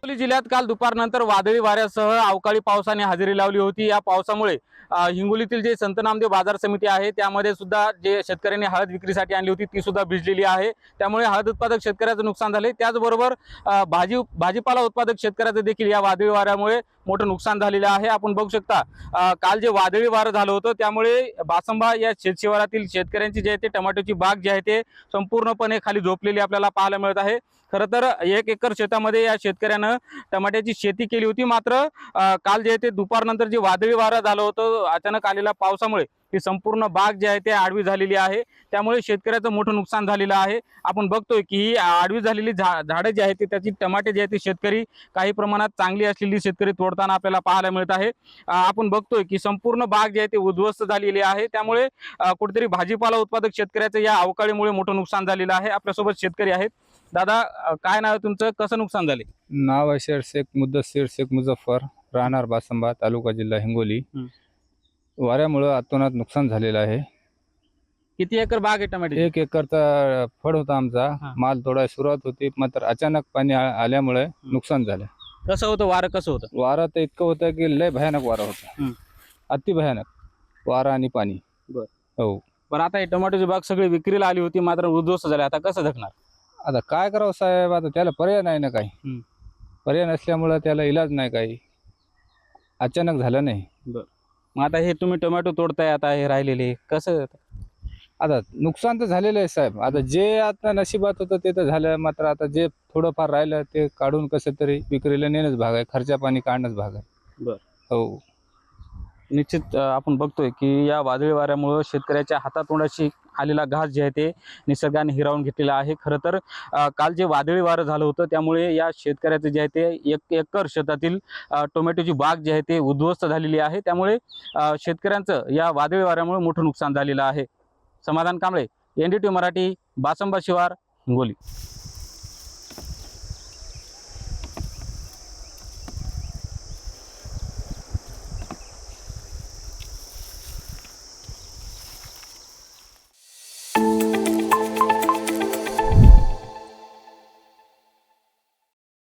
हिंगोली जिल्ह्यात काल दुपारनंतर वादळी वाऱ्यासह अवकाळी पावसाने हजेरी लावली होती। या पावसामुळे हिंगोलीतील जे संत नामदेव बाजार समिती आहे त्यामध्ये सुद्धा जे शेतकऱ्यांनी हळद विक्रीसाठी आणली होती ती सुद्धा भिजलेली आहे। त्यामुळे हळद उत्पादक शेतकऱ्याचं नुकसान झाले। त्याचबरोबर भाजीपाला उत्पादक शेतकऱ्याचं देखील या वादळी वाऱ्यामुळे मोठं नुकसान झालेलं आहे। आपण बघू शकता काल जे वादळी वारं झालं होतं त्यामुळे बासंबा या शेतशिवारातील शेतकऱ्यांची जे ते टोमॅटोची बाग जी आहे ते संपूर्णपणे खाली झोपलेली आपल्याला पाहायला मिळत आहे। खरं तर 1 एकर शेतामध्ये या शेतकऱ्यानं टमाट्याची शेती केली होती। मात्र काल जे ते दुपारनंतर जे वादळी वारं झालं होतं अचानक आलेल्या पावसामुळे ही संपूर्ण बाग जी आहे ते आडवी झालेली आहे। त्यामुळे शेतकऱ्याचं मोठं नुकसान झालेलं आहे। आपण बघतोय की ही आडवी झालेली झाडं जी आहेत त्याची टमाटे जे आहेत ते शेतकरी काही प्रमाणात चांगली असलेली शेतकरी तोडताना आपल्याला पाहायला मिळत आहे। आपण बघतोय की संपूर्ण बाग जी आहे ती उद्ध्वस्त झालेली आहे। त्यामुळे कुठेतरी भाजीपाला उत्पादक शेतकऱ्याचं या अवकाळीमुळे मोठं नुकसान झालेलं आहे। आपल्यासोबत शेतकरी आहेत। दादा, काय नाव आहे तुमचं, कसं नुकसान झाले? नाव आहे शेख मुद्दस्सीर शेख मुझफ्फर, राहणार बासंबा, तालुका जिल्हा हिंगोली। वाऱ्यामुळे अतोनात नुकसान झालेलं आहे। किती एकर बाग आहे टमाटे? 1 एकरचा फळ होता आमचा। माल तोडायला सुरुवात होती, मात्र अचानक पाणी आल्यामुळे नुकसान झालं। कसं होतं वारं, कसं होतं? वारा तर इतकं होतं की लय भयानक वारा होता, अति भयानक वारा आणि पाणी। हो, पण आता ही टोमॅटोची बाग सगळी विक्रीला आली होती मात्र उद्ध्वस्त झाली, आता कसं धकणार? आता काय करावं साहेब, आता त्याला पर्याय नाही ना काही। पर्याय नसल्यामुळे त्याला इलाज नाही काही, अचानक झालं नाही। मग आता हे तुम्ही टोमॅटो तोडताय, आता हे राहिलेले कसं? आता नुकसान तर झालेलं आहे साहेब। आता जे आता नशिबात होतं ते तर झालं, मात्र आता जे थोडंफार राहिलं ते काढून कसं तरी विक्रीला नेणंच भाग आहे, खर्चा पाणी काढणंच भाग आहे। हो, निश्चित आपण बघतोय की या वादळी वाऱ्यामुळे शेतकऱ्याच्या हातातोंडाशी आलेला घास जे आहे ते निसर्गाने हिरावून घेतलेला आहे। खरं तर काल जे वादळी वारं झालं होतं त्यामुळे या शेतकऱ्याचं जे आहे ते 1 एकर शेतातील टोमॅटोची बाग जी आहे ते उद्ध्वस्त झालेली आहे। त्यामुळे शेतकऱ्यांचं या वादळी वाऱ्यामुळे मोठं नुकसान झालेलं आहे। समाधान कांबळे, NDTV मराठी, बासंबा शिवार, हिंगोली।